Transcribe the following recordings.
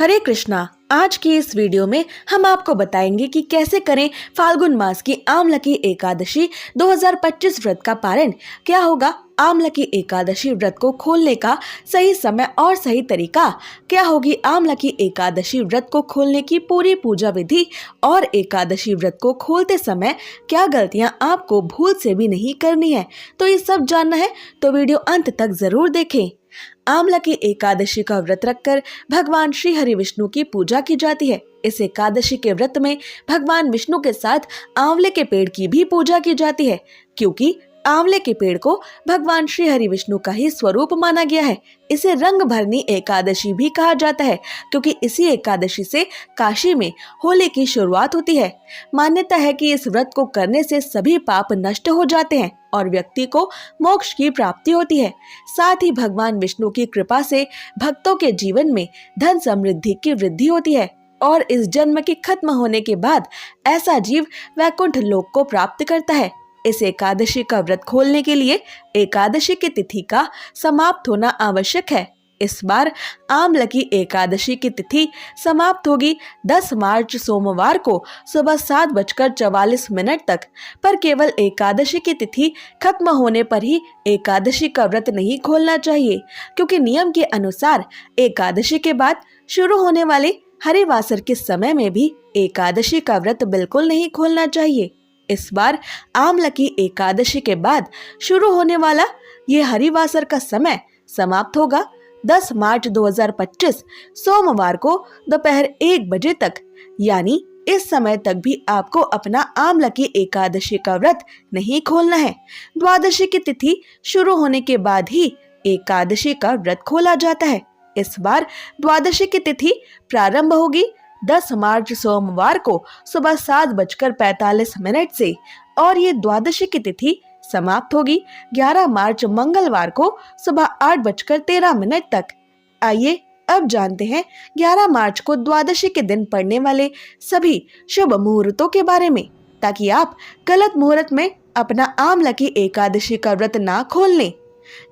हरे कृष्णा। आज की इस वीडियो में हम आपको बताएंगे कि कैसे करें फाल्गुन मास की आमलकी एकादशी 2025 व्रत का पारण। क्या होगा आमलकी एकादशी व्रत को खोलने का सही समय और सही तरीका, क्या होगी आमलकी एकादशी व्रत को खोलने की पूरी पूजा विधि, और एकादशी व्रत को खोलते समय क्या गलतियां आपको भूल से भी नहीं करनी है। तो ये सब जानना है तो वीडियो अंत तक जरूर देखें। आमलकी एकादशी का व्रत रखकर भगवान श्री हरि विष्णु की पूजा की जाती है। इस एकादशी के व्रत में भगवान विष्णु के साथ आंवले के पेड़ की भी पूजा की जाती है, क्योंकि आंवले के पेड़ को भगवान श्री हरि विष्णु का ही स्वरूप माना गया है। इसे रंग भरनी एकादशी भी कहा जाता है, क्योंकि इसी एकादशी से काशी में होली की शुरुआत होती है। मान्यता है कि इस व्रत को करने से सभी पाप नष्ट हो जाते हैं और व्यक्ति को मोक्ष की प्राप्ति होती है। साथ ही भगवान विष्णु की कृपा से भक्तों के जीवन में धन समृद्धि की वृद्धि होती है और इस जन्म के खत्म होने के बाद ऐसा जीव वैकुंठ लोक को प्राप्त करता है। इस एकादशी का व्रत खोलने के लिए एकादशी की तिथि का समाप्त होना आवश्यक है। इस बार आमलकी एकादशी की तिथि समाप्त होगी 10 मार्च सोमवार को सुबह 7:44 तक, पर केवल एकादशी की तिथि खत्म होने पर ही एकादशी का व्रत नहीं खोलना चाहिए, क्योंकि नियम के अनुसार एकादशी के बाद शुरू होने वाले हरिवासर के समय में भी एकादशी का व्रत बिल्कुल नहीं खोलना चाहिए। इस बार आमलकी एकादशी के बाद शुरू होने वाला ये हरिवासर का समय समाप्त होगा 10 मार्च 2025 सोमवार को दोपहर 1 बजे तक। यानी इस समय तक भी आपको अपना आमलकी एकादशी का व्रत नहीं खोलना है। द्वादशी की तिथि शुरू होने के बाद ही एकादशी का व्रत खोला जाता है। इस बार द्वादशी की तिथि प्रारंभ होगी 10 मार्च सोमवार को सुबह 7:45 से, और ये द्वादशी की तिथि समाप्त होगी 11 मार्च मंगलवार को सुबह 8:13 तक। आइए अब जानते हैं 11 मार्च को द्वादशी के दिन पड़ने वाले सभी शुभ मुहूर्तों के बारे में, ताकि आप गलत मुहूर्त में अपना आमलकी एकादशी का व्रत ना खोल लें।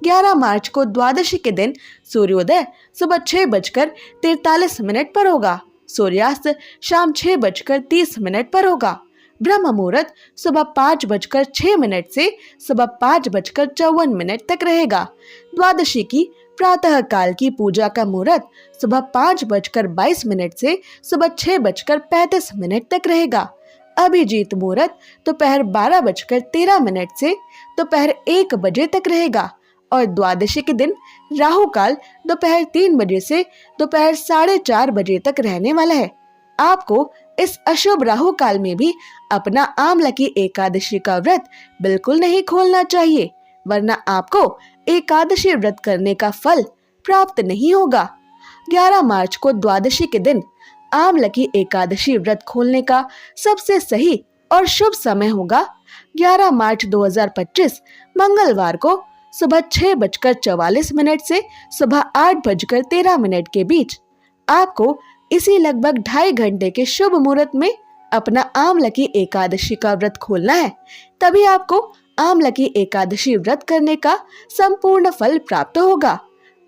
11 मार्च को द्वादशी के दिन सूर्योदय सुबह 6:43 पर होगा। सूर्यास्त शाम 6:30 पर होगा। ब्रह्म मुहूर्त सुबह 5:06 से सुबह 5:54 तक रहेगा। द्वादशी की प्रातः काल की पूजा का मुहूर्त सुबह 5:22 से सुबह 6:35 तक रहेगा। अभिजीत मुहूर्त दोपहर 12:13 से दोपहर 1 बजे तक रहेगा, और द्वादशी के दिन राहु काल दोपहर 3 बजे से दोपहर 4:30 बजे तक रहने वाला है। आपको इस अशुभ राहु काल में भी अपना आमलकी एकादशी का व्रत बिल्कुल नहीं खोलना चाहिए, वरना आपको एकादशी व्रत करने का फल प्राप्त नहीं होगा। 11 मार्च को द्वादशी के दिन आमलकी एकादशी व्रत खोलने का सबसे सही और शुभ समय होगा 11 मार्च 2025 मंगलवार को सुबह 6:44 से सुबह 8:13 के बीच। आपको इसी लगभग 2.5 घंटे के शुभ मुहूर्त में अपना आमलकी एकादशी का व्रत खोलना है, तभी आपको आमलकी एकादशी व्रत करने का संपूर्ण फल प्राप्त होगा।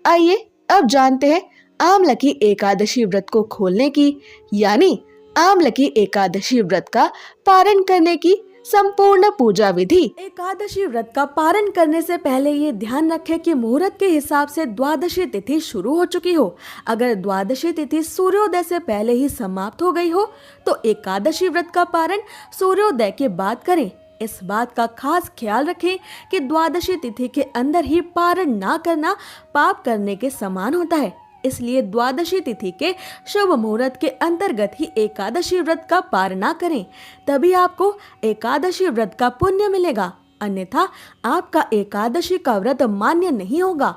आइए अब जानते हैं आमलकी एकादशी व्रत को खोलने की, यानी आमलकी एकादशी व्रत का पारण करने की संपूर्ण पूजा विधि। एकादशी व्रत का पारण करने से पहले ये ध्यान रखें कि मुहूर्त के हिसाब से द्वादशी तिथि शुरू हो चुकी हो। अगर द्वादशी तिथि सूर्योदय से पहले ही समाप्त हो गई हो तो एकादशी व्रत का पारण सूर्योदय के बाद करें। इस बात का खास ख्याल रखें कि द्वादशी तिथि के अंदर ही पारण ना करना पाप करने के समान होता है, इसलिए द्वादशी तिथि के शुभ मुहूर्त के अंतर्गत ही एकादशी व्रत का पारण करें, तभी आपको एकादशी व्रत का पुण्य मिलेगा, अन्यथा आपका एकादशी का व्रत मान्य नहीं होगा।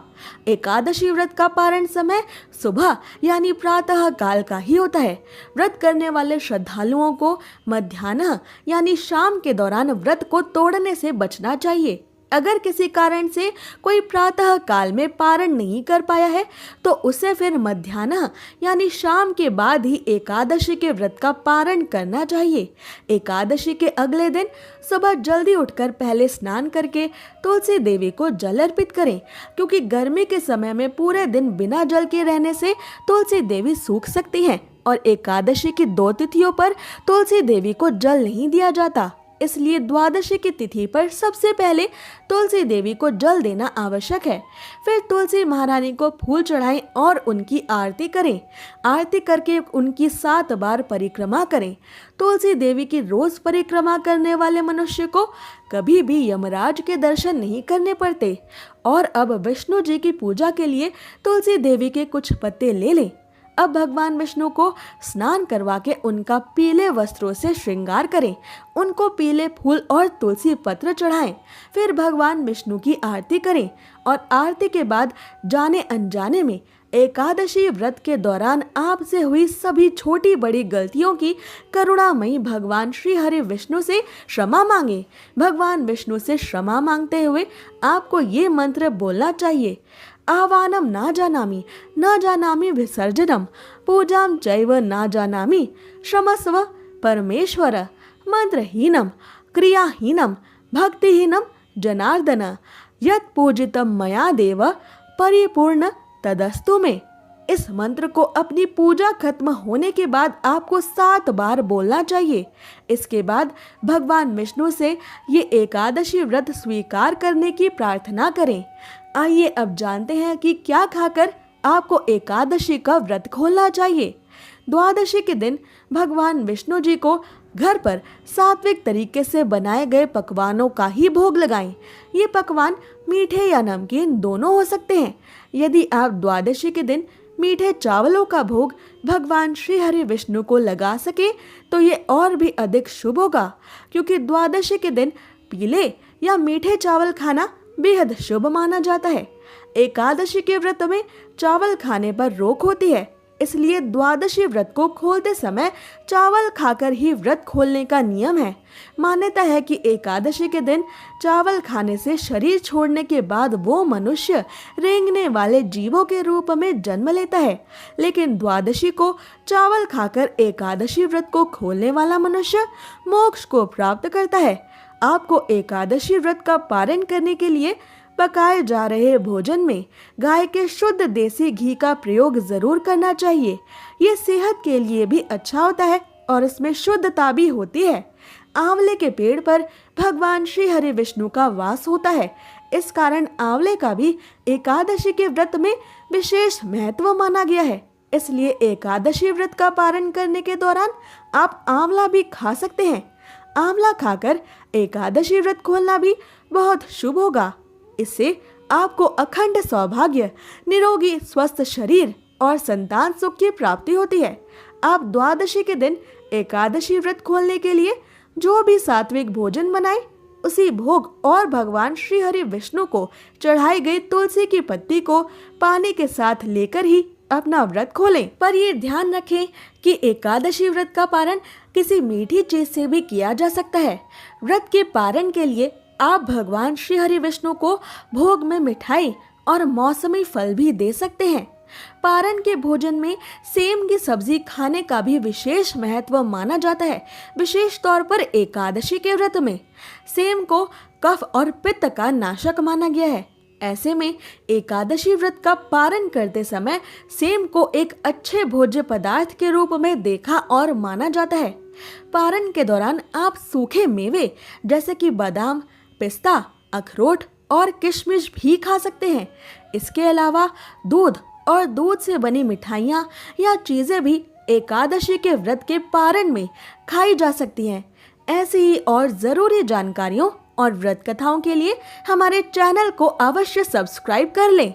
एकादशी व्रत का पारण समय सुबह यानी प्रातः काल का ही होता है। व्रत करने वाले श्रद्धालुओं को मध्याह्न यानी शाम के दौरान व्रत को तोड़ने से बचना चाहिए। अगर किसी कारण से कोई प्रातः काल में पारण नहीं कर पाया है तो उसे फिर मध्याह्न यानी शाम के बाद ही एकादशी के व्रत का पारण करना चाहिए। एकादशी के अगले दिन सुबह जल्दी उठकर पहले स्नान करके तुलसी देवी को जल अर्पित करें, क्योंकि गर्मी के समय में पूरे दिन बिना जल के रहने से तुलसी देवी सूख सकती हैं और एकादशी की 2 तिथियों पर तुलसी देवी को जल नहीं दिया जाता। इसलिए द्वादशी की तिथि पर सबसे पहले तुलसी देवी को जल देना आवश्यक है। फिर तुलसी महारानी को फूल चढ़ाएं और उनकी आरती करें। आरती करके उनकी 7 बार परिक्रमा करें। तुलसी देवी की रोज परिक्रमा करने वाले मनुष्य को कभी भी यमराज के दर्शन नहीं करने पड़ते। और अब विष्णु जी की पूजा के लिए तुलसी देवी के कुछ पत्ते ले लें। अब भगवान विष्णु को स्नान करवा के उनका पीले वस्त्रों से श्रृंगार करें, उनको पीले फूल और तुलसी पत्र चढ़ाएं। फिर भगवान विष्णु की आरती करें और आरती के बाद जाने अनजाने में एकादशी व्रत के दौरान आपसे हुई सभी छोटी बड़ी गलतियों की करुणामयी भगवान श्री हरि विष्णु से क्षमा मांगे। भगवान विष्णु से क्षमा मांगते हुए आपको ये मंत्र बोलना चाहिए। आवानम ना जानामि विसर्जनम पूजाम चैव ना जानामि क्षमस्व परमेश्वर मंत्रहीनम क्रियाहीनम भक्तिहीनम जनार्दन यत् पूजितम मया देव परिपूर्ण तदस्तु में। इस मंत्र को अपनी पूजा खत्म होने के बाद आपको 7 बार बोलना चाहिए। इसके बाद भगवान विष्णु से ये एकादशी व्रत स्वीकार करने की प्रार्थना करें। आइए अब जानते हैं कि क्या खाकर आपको एकादशी का व्रत खोलना चाहिए। द्वादशी के दिन भगवान विष्णु जी को घर पर सात्विक तरीके से बनाए गए पकवानों का ही भोग लगाएं। ये पकवान मीठे या नमकीन दोनों हो सकते हैं। यदि आप द्वादशी के दिन मीठे चावलों का भोग भगवान श्री हरि विष्णु को लगा सके तो ये और भी अधिक शुभ होगा, क्योंकि द्वादशी के दिन पीले या मीठे चावल खाना बेहद शुभ माना जाता है। एकादशी के व्रत में चावल खाने पर रोक होती है, इसलिए द्वादशी व्रत को खोलते समय चावल खाकर ही व्रत खोलने का नियम है। मान्यता है कि एकादशी के दिन चावल खाने से शरीर छोड़ने के बाद वो मनुष्य रेंगने वाले जीवों के रूप में जन्म लेता है, लेकिन द्वादशी को चावल खाकर एकादशी व्रत को खोलने वाला मनुष्य मोक्ष को प्राप्त करता है। आपको एकादशी व्रत का पारण करने के लिए पकाए जा रहे भोजन में गाय के शुद्ध देसी घी का प्रयोग जरूर करना चाहिए। ये सेहत के लिए भी अच्छा होता है और इसमें शुद्धता भी होती है। आंवले के पेड़ पर भगवान श्री हरि विष्णु का वास होता है। इस कारण आंवले का भी एकादशी के व्रत में विशेष महत्व माना गया है। इसलिए एकादशी व्रत का पारण करने के दौरान आप आंवला भी खा सकते हैं। आंवला खाकर एकादशी व्रत खोलना भी बहुत शुभ होगा। इससे आपको अखंड सौभाग्य, निरोगी स्वस्थ शरीर और संतान सुख की प्राप्ति होती है। आप द्वादशी के दिन एकादशी व्रत खोलने के लिए जो भी सात्विक भोजन बनाएं, उसी भोग और भगवान श्री हरि विष्णु को चढ़ाई गई तुलसी की पत्ती को पानी के साथ लेकर ही अपना व्रत खोलें। पर ये ध्यान रखें कि एकादशी व्रत का पारण किसी मीठी चीज से भी किया जा सकता है। व्रत के पारण के लिए आप भगवान श्री हरि विष्णु को भोग में मिठाई और मौसमी फल भी दे सकते हैं। पारण के भोजन में सेम की सब्जी खाने का भी विशेष महत्व माना जाता है। विशेष तौर पर एकादशी के व्रत में सेम को कफ और पित्त का नाशक माना गया है। ऐसे में एकादशी व्रत का पारण करते समय सेम को एक अच्छे भोज्य पदार्थ के रूप में देखा और माना जाता है। पारण के दौरान आप सूखे मेवे जैसे कि बादाम, पिस्ता, अखरोट और किशमिश भी खा सकते हैं। इसके अलावा दूध और दूध से बनी मिठाइयाँ या चीजें भी एकादशी के व्रत के पारण में खाई जा सकती हैं। ऐसी ही और जरूरी जानकारियों और व्रत कथाओं के लिए हमारे चैनल को अवश्य सब्सक्राइब कर लें।